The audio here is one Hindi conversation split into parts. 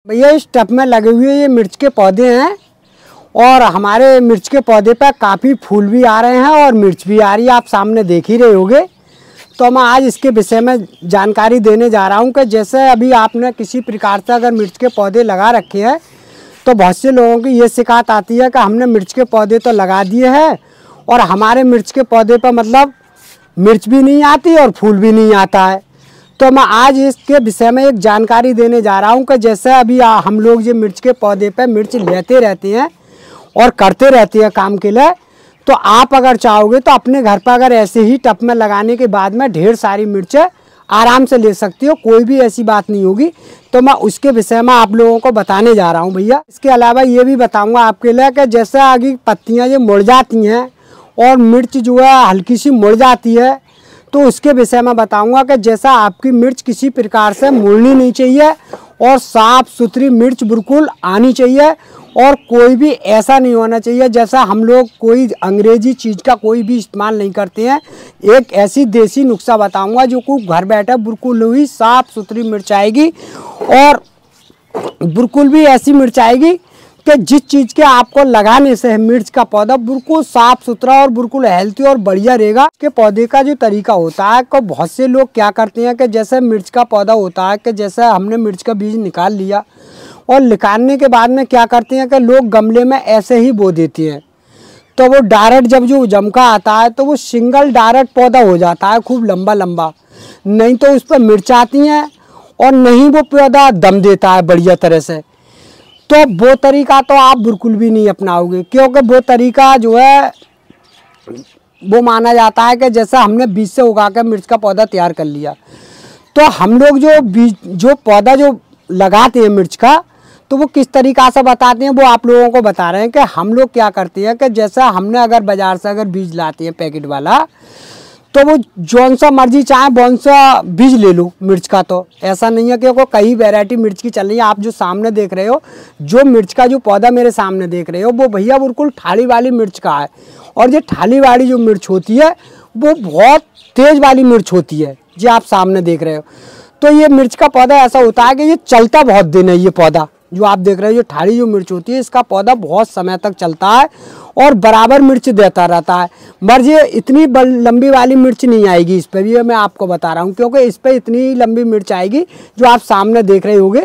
भैया इस टब में लगे हुए ये मिर्च के पौधे हैं और हमारे मिर्च के पौधे पर काफ़ी फूल भी आ रहे हैं और मिर्च भी आ रही है, आप सामने देख ही रहे होंगे। तो मैं आज इसके विषय में जानकारी देने जा रहा हूं कि जैसे अभी आपने किसी प्रकार से अगर मिर्च के पौधे लगा रखे हैं तो बहुत से लोगों की ये शिकायत आती है कि हमने मिर्च के पौधे तो लगा दिए हैं और हमारे मिर्च के पौधे पर मतलब मिर्च भी नहीं आती और फूल भी नहीं आता है। तो मैं आज इसके विषय में एक जानकारी देने जा रहा हूं कि जैसे अभी हम लोग ये मिर्च के पौधे पे मिर्च लेते रहते हैं और करते रहते हैं काम के लिए, तो आप अगर चाहोगे तो अपने घर पर अगर ऐसे ही टब में लगाने के बाद में ढेर सारी मिर्चें आराम से ले सकती हो, कोई भी ऐसी बात नहीं होगी। तो मैं उसके विषय में आप लोगों को बताने जा रहा हूँ भैया। इसके अलावा ये भी बताऊँगा आपके लिए कि जैसे आगे पत्तियाँ ये मुड़ जाती हैं और मिर्च जो है हल्की सी मुड़ जाती है, तो उसके विषय में बताऊंगा कि जैसा आपकी मिर्च किसी प्रकार से मुड़नी नहीं चाहिए और साफ़ सुथरी मिर्च बिल्कुल आनी चाहिए और कोई भी ऐसा नहीं होना चाहिए जैसा हम लोग कोई अंग्रेजी चीज़ का कोई भी इस्तेमाल नहीं करते हैं। एक ऐसी देसी नुस्खा बताऊंगा जो को घर बैठे बिल्कुल ही साफ़ सुथरी मिर्च आएगी और बिल्कुल भी ऐसी मिर्च आएगी कि जिस चीज़ के आपको लगाने से मिर्च का पौधा बिल्कुल साफ़ सुथरा और बिल्कुल हेल्थी और बढ़िया रहेगा। इसके पौधे का जो तरीका होता है कि बहुत से लोग क्या करते हैं कि जैसे मिर्च का पौधा होता है कि जैसे हमने मिर्च का बीज निकाल लिया और निकालने के बाद में क्या करते हैं कि लोग गमले में ऐसे ही बो देते हैं, तो वो डायरेक्ट जब जो जमका आता है तो वो सिंगल डायरेक्ट पौधा हो जाता है खूब लंबा लंबा, नहीं तो उस पर मिर्च आती हैं और नहीं वो पौधा दम देता है बढ़िया तरह से। तो वो तरीका तो आप बिल्कुल भी नहीं अपनाओगे, क्योंकि वो तरीका जो है वो माना जाता है कि जैसा हमने बीज से उगा कर मिर्च का पौधा तैयार कर लिया, तो हम लोग जो बीज जो पौधा जो लगाते हैं मिर्च का, तो वो किस तरीक़ा से बताते हैं वो आप लोगों को बता रहे हैं कि हम लोग क्या करते हैं कि जैसा हमने अगर बाज़ार से अगर बीज लाते हैं पैकेट वाला, तो वो जौन सा मर्जी चाहे कौन सा बीज ले लो मिर्च का। तो ऐसा नहीं है क्योंकि कई वैरायटी मिर्च की चल रही है। आप जो सामने देख रहे हो, जो मिर्च का जो पौधा मेरे सामने देख रहे हो, वो भैया बिल्कुल ठाली वाली मिर्च का है और ये ठाली वाली जो मिर्च होती है वो बहुत तेज़ वाली मिर्च होती है जो आप सामने देख रहे हो। तो ये मिर्च का पौधा ऐसा होता है कि ये चलता बहुत दिन है। ये पौधा जो आप देख रहे हो, जो ठाड़ी जो मिर्च होती है, इसका पौधा बहुत समय तक चलता है और बराबर मिर्च देता रहता है। मगर ये इतनी लंबी वाली मिर्च नहीं आएगी इस पर भी, मैं आपको बता रहा हूँ, क्योंकि इस पर इतनी लंबी मिर्च आएगी जो आप सामने देख रहे होंगे,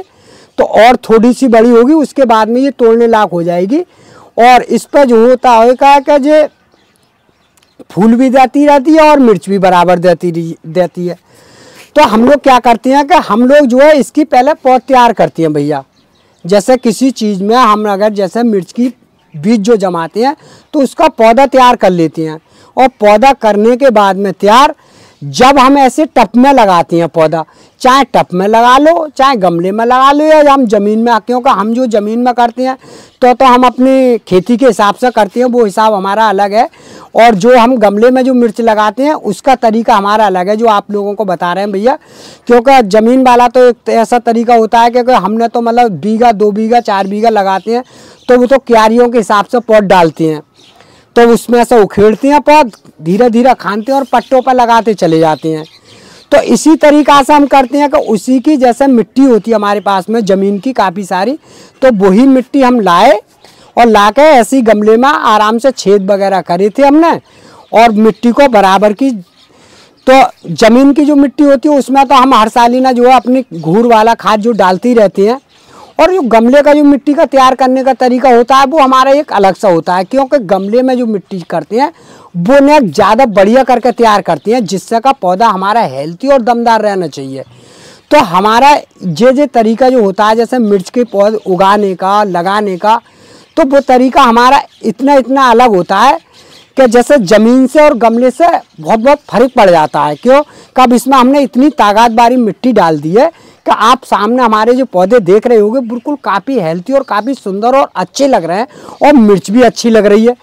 तो और थोड़ी सी बड़ी होगी, उसके बाद में ये तोड़ने लायक हो जाएगी। और इस पर जो होता है कि ये फूल भी देती रहती है और मिर्च भी बराबर देती है। तो हम लोग क्या करते हैं कि हम लोग जो है इसकी पहले पौध तैयार करते हैं भैया। जैसे किसी चीज़ में हम अगर जैसे मिर्च की बीज जो जमाते हैं तो उसका पौधा तैयार कर लेते हैं और पौधा करने के बाद में तैयार जब हम ऐसे टब में लगाते हैं पौधा, चाहे टब में लगा लो चाहे गमले में लगा लो या हम ज़मीन में, क्योंकि हम जो ज़मीन में करते हैं तो हम अपनी खेती के हिसाब से करते हैं, वो हिसाब हमारा अलग है। और जो हम गमले में जो मिर्च लगाते हैं उसका तरीका हमारा अलग है जो आप लोगों को बता रहे हैं भैया। क्योंकि ज़मीन वाला तो एक ऐसा तरीका होता है क्योंकि हमने तो मतलब बीघा 2 बीघा 4 बीघा लगाते हैं, तो वो तो क्यारियों के हिसाब से पौध डालते हैं, तो उसमें से उखेड़ते हैं पौध, धीरे धीरे खानते हैं और पट्टों पर लगाते चले जाते हैं। तो इसी तरीक़ा से हम करते हैं कि उसी की जैसे मिट्टी होती है हमारे पास में ज़मीन की काफ़ी सारी, तो वही मिट्टी हम लाए और ला के ऐसी गमले में आराम से छेद वगैरह करे थे हमने और मिट्टी को बराबर की। तो ज़मीन की जो मिट्टी होती है उसमें तो हम हर सालिना जो है अपनी घूर वाला खाद जो डालते ही रहते हैं, और जो गमले का जो मिट्टी का तैयार करने का तरीका होता है वो हमारा एक अलग सा होता है, क्योंकि गमले में जो मिट्टी करते हैं वो ने ज़्यादा बढ़िया करके तैयार करते हैं, जिससे का पौधा हमारा हेल्थी और दमदार रहना चाहिए। तो हमारा ये तरीका जो होता है जैसे मिर्च के पौधे उगाने का लगाने का, तो वो तरीका हमारा इतना अलग होता है कि जैसे ज़मीन से और गमले से बहुत फर्क पड़ जाता है। क्यों? कब इसमें हमने इतनी ताकत वाली मिट्टी डाल दी है कि आप सामने हमारे जो पौधे देख रहे होंगे बिल्कुल काफ़ी हेल्थी और काफ़ी सुंदर और अच्छे लग रहे हैं और मिर्च भी अच्छी लग रही है।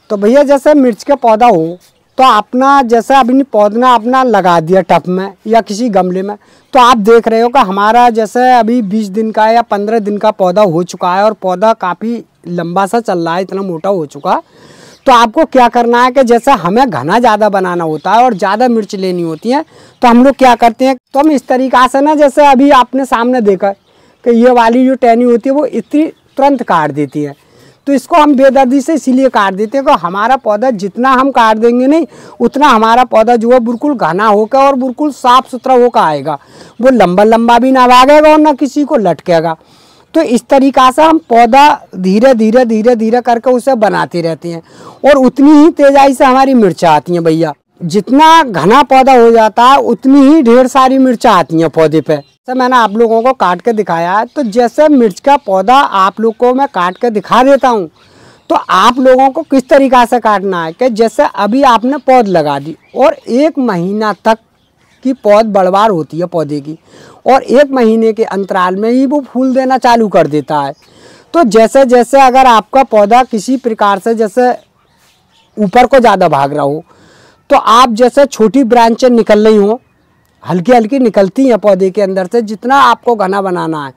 तो भैया जैसे मिर्च का पौधा हो तो अपना जैसे अभी पौधा अपना लगा दिया टब में या किसी गमले में, तो आप देख रहे हो कि हमारा जैसे अभी 20 दिन का या 15 दिन का पौधा हो चुका है और पौधा काफ़ी लंबा सा चल रहा है, इतना मोटा हो चुका। तो आपको क्या करना है कि जैसे हमें घना ज़्यादा बनाना होता है और ज़्यादा मिर्च लेनी होती है, तो हम लोग क्या करते हैं, तो हम इस तरीक़ा से ना, जैसे अभी आपने सामने देखा कि ये वाली जो टहनी होती है वो इतनी तुरंत काट देती है। तो इसको हम बेदर्दी से इसीलिए काट देते हैं कि हमारा पौधा जितना हम काट देंगे नहीं उतना हमारा पौधा जो है बिल्कुल घना होकर और बिल्कुल साफ़ सुथरा होकर आएगा। वो लंबा लंबा भी ना भागेगा और ना किसी को लटकेगा। तो इस तरीक़ा से हम पौधा धीरे धीरे धीरे धीरे करके उसे बनाते रहते हैं और उतनी ही तेज़ाई से हमारी मिर्चा आती हैं भैया। जितना घना पौधा हो जाता है उतनी ही ढेर सारी मिर्चा आती हैं पौधे पे। जैसे मैंने आप लोगों को काट के दिखाया है, तो जैसे मिर्च का पौधा आप लोग को मैं काट के दिखा देता हूँ, तो आप लोगों को किस तरीक़ा से काटना है कि जैसे अभी आपने पौध लगा दी और 1 महीना तक की पौध बढ़वार होती है पौधे की, और 1 महीने के अंतराल में ही वो फूल देना चालू कर देता है। तो जैसे जैसे अगर आपका पौधा किसी प्रकार से जैसे ऊपर को ज़्यादा भाग रहा हो, तो आप जैसे छोटी ब्रांचें निकल रही हों, हल्की हल्की निकलती हैं पौधे के अंदर से, जितना आपको घना बनाना है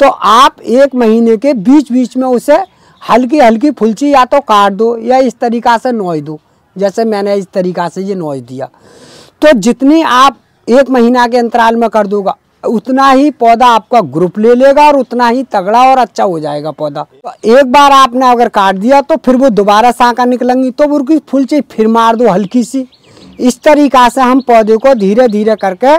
तो आप 1 महीने के बीच बीच में उसे हल्की हल्की फुलची या तो काट दो या इस तरीक़ा से नोच दो। जैसे मैंने इस तरीक़ा से ये नोच दिया, तो जितनी आप 1 महीना के अंतराल में कर दोगा उतना ही पौधा आपका ग्रुप ले लेगा और उतना ही तगड़ा और अच्छा हो जाएगा पौधा। तो एक बार आपने अगर काट दिया तो फिर वो दोबारा शाखा निकलेंगी तो उनकी फुलची फिर मार दो हल्की सी। इस तरीक़ा से हम पौधे को धीरे धीरे करके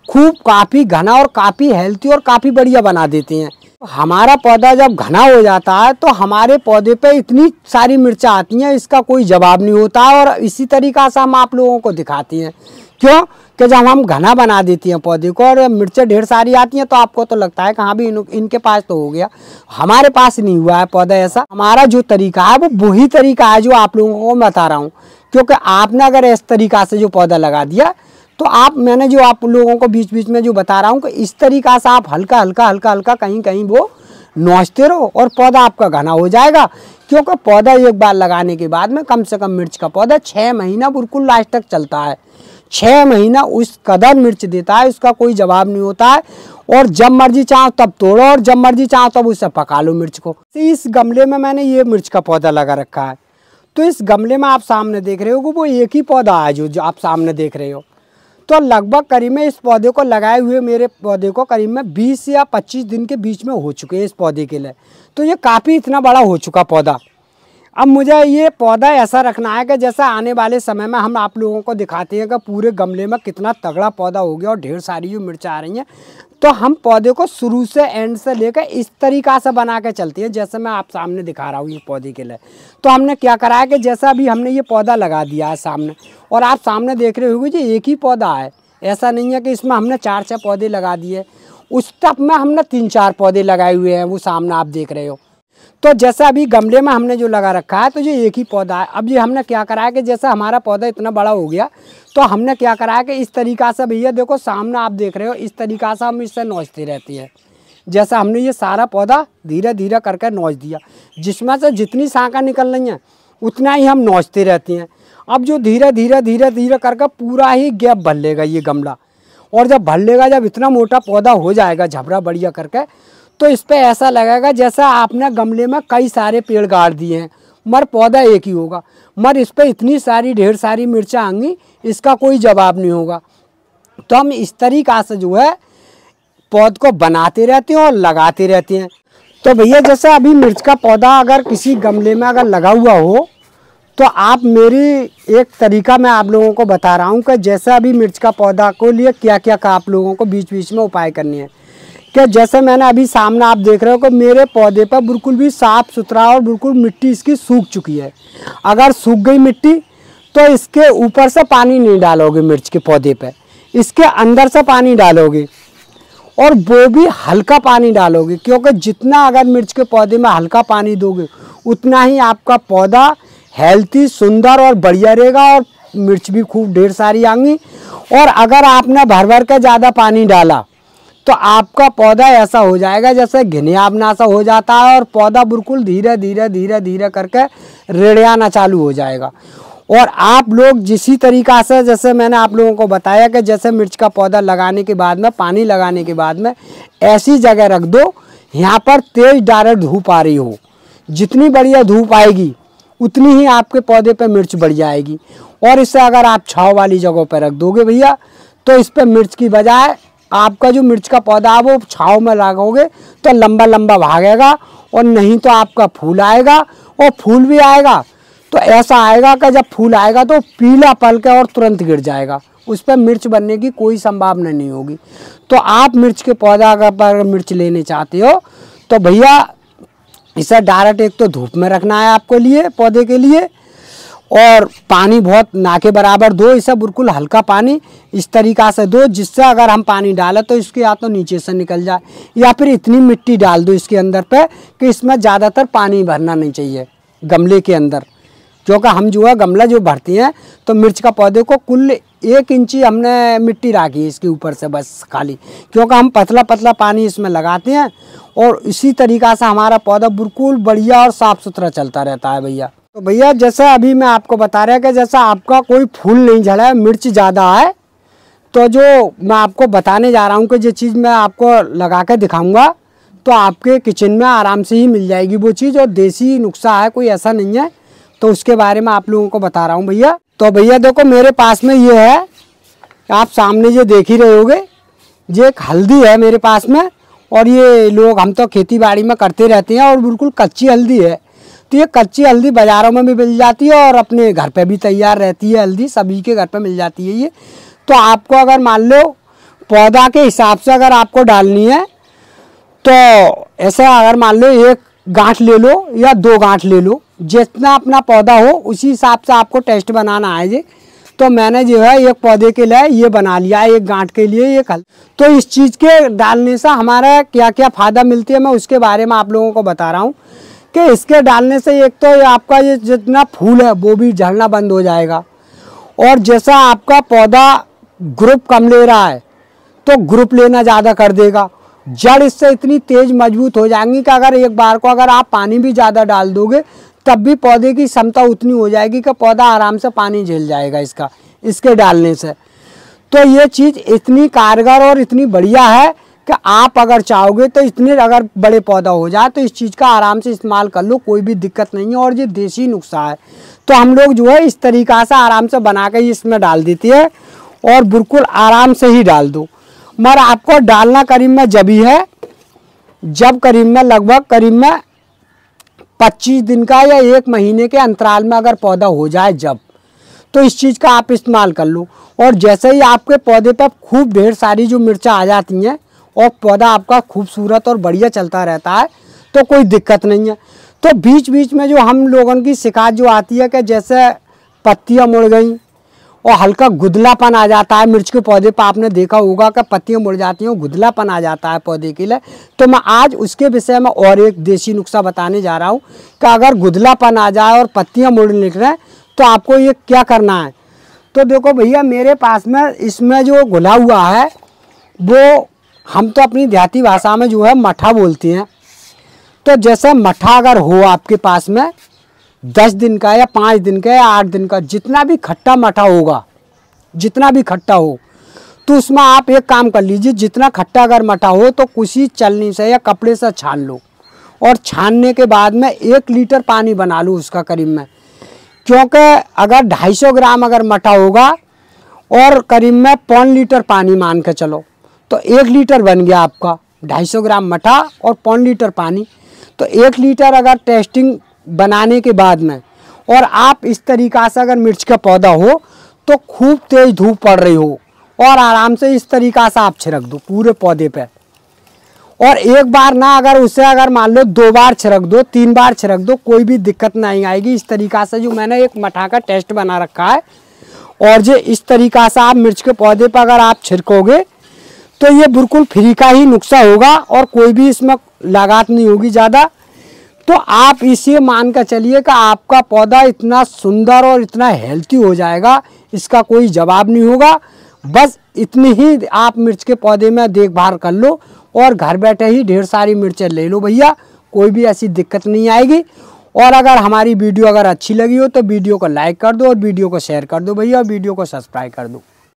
खूब काफ़ी घना और काफ़ी हेल्थी और काफ़ी बढ़िया बना देते हैं। हमारा पौधा जब घना हो जाता है तो हमारे पौधे पे इतनी सारी मिर्चा आती हैं, इसका कोई जवाब नहीं होता। और इसी तरीक़ा से हम आप लोगों को दिखाती हैं। क्यों कि जब हम घना बना देती हैं पौधे को और मिर्चें ढेर सारी आती हैं तो आपको तो लगता है कहाँ भी इनके पास तो हो गया। हमारे पास नहीं हुआ है पौधा ऐसा। हमारा जो तरीका है वो वही तरीका है जो आप लोगों को बता रहा हूँ। क्योंकि आपने अगर इस तरीक़ा से जो पौधा लगा दिया तो मैंने जो आप लोगों को बीच बीच में जो बता रहा हूँ कि इस तरीक़ा से आप हल्का हल्का कहीं कहीं वो नोचते रहो और पौधा आपका घना हो जाएगा। क्योंकि पौधा एक बार लगाने के बाद में कम से कम मिर्च का पौधा 6 महीना बिल्कुल लास्ट तक चलता है। 6 महीना उस कदर मिर्च देता है, उसका कोई जवाब नहीं होता है। और जब मर्जी चाहो तब तोड़ो और जब मर्जी चाहो तब उससे पका लो मिर्च को। इस गमले में मैंने ये मिर्च का पौधा लगा रखा है। तो इस गमले में आप सामने देख रहे हो वो एक ही पौधा है जो आप सामने देख रहे हो। तो लगभग करीब में इस पौधे को लगाए हुए मेरे पौधे को करीब में 20 या 25 दिन के बीच में हो चुके हैं इस पौधे के लिए। तो ये काफ़ी इतना बड़ा हो चुका पौधा। अब मुझे ये पौधा ऐसा रखना है कि जैसा आने वाले समय में हम आप लोगों को दिखाते हैं कि पूरे गमले में कितना तगड़ा पौधा हो गया और ढेर सारी जो मिर्च आ रही हैं। तो हम पौधे को शुरू से एंड से लेकर इस तरीक़ा से बना के चलती है जैसे मैं आप सामने दिखा रहा हूँ ये पौधे के लिए। तो हमने क्या करा है कि जैसा अभी हमने ये पौधा लगा दिया है सामने, और आप सामने देख रहे होंगे जी एक ही पौधा है। ऐसा नहीं है कि इसमें हमने 4-6 पौधे लगा दिए। उस टब में हमने 3-4 पौधे लगाए हुए हैं, वो सामने आप देख रहे हो। तो जैसा अभी गमले में हमने जो लगा रखा है तो ये एक ही पौधा है। अब ये हमने क्या करा है कि जैसा हमारा पौधा इतना बड़ा हो गया तो हमने क्या करा है कि इस तरीक़ा से भैया देखो सामने आप देख रहे हो, इस तरीक़ा से हम इससे नोचते रहते हैं। जैसा हमने ये सारा पौधा धीरे धीरे करके नोच दिया, जिसमें से जितनी शाखा निकल रही हैं उतना ही हम नोचते रहते हैं। अब जो धीरे धीरे धीरे धीरे करके पूरा ही गैप भर लेगा ये गमला, और जब भर लेगा, जब इतना मोटा पौधा हो जाएगा झबरा बढ़िया करके, तो इस पर ऐसा लगेगा जैसा आपने गमले में कई सारे पेड़ गाड़ दिए हैं मगर पौधा एक ही होगा। मगर इस पर इतनी सारी ढेर सारी मिर्चा आएंगी, इसका कोई जवाब नहीं होगा। तो हम इस तरीक़ा से जो है पौध को बनाते रहते हैं और लगाते रहते हैं। तो भैया जैसे अभी मिर्च का पौधा अगर किसी गमले में अगर लगा हुआ हो तो आप मेरी एक तरीका मैं आप लोगों को बता रहा हूँ कि जैसे अभी मिर्च का पौधा को लिए क्या क्या का आप लोगों को बीच बीच में उपाय करने हैं। कि जैसे मैंने अभी सामने आप देख रहे हो कि मेरे पौधे पर बिल्कुल भी साफ़ सुथरा और बिल्कुल मिट्टी इसकी सूख चुकी है। अगर सूख गई मिट्टी तो इसके ऊपर से पानी नहीं डालोगे मिर्च के पौधे पे, इसके अंदर से पानी डालोगे और वो भी हल्का पानी डालोगे। क्योंकि जितना अगर मिर्च के पौधे में हल्का पानी दोगे उतना ही आपका पौधा हेल्थी, सुंदर और बढ़िया रहेगा और मिर्च भी खूब ढेर सारी आएंगी। और अगर आपने भर भर के ज़्यादा पानी डाला तो आपका पौधा ऐसा हो जाएगा जैसे घिनियाबना सा हो जाता है और पौधा बिल्कुल धीरे धीरे धीरे धीरे करके रेड़ियाना चालू हो जाएगा। और आप लोग जिसी तरीक़ा से जैसे मैंने आप लोगों को बताया कि जैसे मिर्च का पौधा लगाने के बाद में, पानी लगाने के बाद में ऐसी जगह रख दो यहाँ पर तेज़ डायरेक्ट धूप आ रही हो। जितनी बढ़िया धूप आएगी उतनी ही आपके पौधे पे मिर्च बढ़िया आएगी। और इससे अगर आप छाँव वाली जगहों पर रख दोगे भैया तो इस पर मिर्च की बजाय आपका जो मिर्च का पौधा है वो छाँव में लगाओगे तो लंबा लंबा भागेगा, और नहीं तो आपका फूल आएगा, और फूल भी आएगा तो ऐसा आएगा कि जब फूल आएगा तो पीला पल के और तुरंत गिर जाएगा, उस पर मिर्च बनने की कोई संभावना नहीं होगी। तो आप मिर्च के पौधा अगर मिर्च लेने चाहते हो तो भैया इसे डायरेक्ट एक तो धूप में रखना है आपके लिए, पौधे के लिए, और पानी बहुत ना के बराबर दो, इसे बिल्कुल हल्का पानी इस तरीक़ा से दो जिससे अगर हम पानी डालें तो इसके या तो नीचे से निकल जाए, या फिर इतनी मिट्टी डाल दो इसके अंदर पे कि इसमें ज़्यादातर पानी भरना नहीं चाहिए गमले के अंदर, क्योंकि हम जो है गमला जो भरती हैं तो मिर्च का पौधे को कुल 1 इंची हमने मिट्टी राखी है इसके ऊपर से बस खाली, क्योंकि हम पतला पतला पानी इसमें लगाते हैं और इसी तरीक़ा से हमारा पौधा बिल्कुल बढ़िया और साफ़ सुथरा चलता रहता है भैया। तो भैया जैसे अभी मैं आपको बता रहा कि जैसा आपका कोई फूल नहीं झड़ा है, मिर्च ज़्यादा है, तो जो मैं आपको बताने जा रहा हूँ कि जो चीज़ मैं आपको लगा के दिखाऊँगा तो आपके किचन में आराम से ही मिल जाएगी वो चीज़, और देसी नुस्खा है, कोई ऐसा नहीं है, तो उसके बारे में आप लोगों को बता रहा हूँ भैया। तो भैया देखो मेरे पास में ये है, आप सामने ये देख ही रहे होगे, ये एक हल्दी है मेरे पास में, और ये लोग हम तो खेती बाड़ी में करते रहते हैं, और बिल्कुल कच्ची हल्दी है। तो ये कच्ची हल्दी बाज़ारों में भी मिल जाती है और अपने घर पे भी तैयार रहती है हल्दी, सभी के घर पे मिल जाती है ये। तो आपको अगर मान लो पौधा के हिसाब से अगर आपको डालनी है तो ऐसे अगर मान लो 1 गांठ ले लो या 2 गांठ ले लो, जितना अपना पौधा हो उसी हिसाब से आपको टेस्ट बनाना है जी। तो मैंने जो है एक पौधे के लिए ये बना लिया है, 1 गांठ के लिए 1 हल्दी। तो इस चीज़ के डालने से हमारा क्या क्या फ़ायदा मिलती है मैं उसके बारे में आप लोगों को बता रहा हूँ कि इसके डालने से एक तो आपका ये जितना फूल है वो भी झड़ना बंद हो जाएगा, और जैसा आपका पौधा ग्रुप कम ले रहा है तो ग्रुप लेना ज़्यादा कर देगा, जड़ इससे इतनी तेज़ मजबूत हो जाएंगी कि अगर एक बार को अगर आप पानी भी ज़्यादा डाल दोगे तब भी पौधे की क्षमता उतनी हो जाएगी कि पौधा आराम से पानी झेल जाएगा इसके डालने से। तो ये चीज़ इतनी कारगर और इतनी बढ़िया है कि आप अगर चाहोगे तो इतने अगर बड़े पौधा हो जाए तो इस चीज़ का आराम से इस्तेमाल कर लो, कोई भी दिक्कत नहीं है, और ये देसी नुस्खा है। तो हम लोग जो है इस तरीक़ा से आराम से बना के इसमें डाल देती है, और बिल्कुल आराम से ही डाल दो। मगर आपको डालना करीब में जब ही है जब करीब में लगभग करीब में 25 दिन का या 1 महीने के अंतराल में अगर पौधा हो जाए जब, तो इस चीज़ का आप इस्तेमाल कर लो। और जैसे ही आपके पौधे पर खूब ढेर सारी जो मिर्चा आ जाती हैं और पौधा आपका खूबसूरत और बढ़िया चलता रहता है तो कोई दिक्कत नहीं है। तो बीच बीच में जो हम लोगों की शिकायत जो आती है कि जैसे पत्तियां मुड़ गई और हल्का गुदलापन आ जाता है मिर्च के पौधे पर, आपने देखा होगा कि पत्तियां मुड़ जाती हैं, गुदलापन आ जाता है पौधे के लिए, तो मैं आज उसके विषय में और एक देसी नुस्खा बताने जा रहा हूँ कि अगर गुदलापन आ जाए और पत्तियां मुड़ने लग तो आपको ये क्या करना है। तो देखो भैया मेरे पास में इसमें जो घुला हुआ है वो हम तो अपनी देहाती भाषा में जो है मठा बोलते हैं। तो जैसे मठा अगर हो आपके पास में 10 दिन का या 5 दिन का या 8 दिन का, जितना भी खट्टा मठा होगा, जितना भी खट्टा हो, तो उसमें आप एक काम कर लीजिए, जितना खट्टा अगर मठा हो तो किसी चलनी से या कपड़े से छान लो, और छानने के बाद में 1 लीटर पानी बना लो उसका करीब में, क्योंकि अगर 250 ग्राम अगर मठा होगा और करीब में 1.5 लीटर पानी मान के चलो तो 1 लीटर बन गया आपका। 250 ग्राम मठा और 1.5 लीटर पानी, तो 1 लीटर अगर टेस्टिंग बनाने के बाद में, और आप इस तरीक़ा से अगर मिर्च का पौधा हो तो खूब तेज़ धूप पड़ रही हो और आराम से इस तरीक़ा से आप छिड़क दो पूरे पौधे पे, और एक बार ना अगर उसे अगर मान लो 2 बार छिड़क दो, 3 बार छिड़क दो, कोई भी दिक्कत नहीं आएगी। इस तरीक़ा से जो मैंने एक मठा का टेस्ट बना रखा है, और जो इस तरीक़ा से आप मिर्च के पौधे पर अगर आप छिड़कोगे तो ये बिल्कुल फ्री का ही नुस्खा होगा और कोई भी इसमें लागत नहीं होगी ज़्यादा। तो आप इसे मान कर चलिए कि आपका पौधा इतना सुंदर और इतना हेल्थी हो जाएगा, इसका कोई जवाब नहीं होगा। बस इतनी ही आप मिर्च के पौधे में देखभाल कर लो और घर बैठे ही ढेर सारी मिर्चें ले लो भैया, कोई भी ऐसी दिक्कत नहीं आएगी। और अगर हमारी वीडियो अगर अच्छी लगी हो तो वीडियो को लाइक कर दो और वीडियो को शेयर कर दो भैया, और वीडियो को सब्सक्राइब कर दो।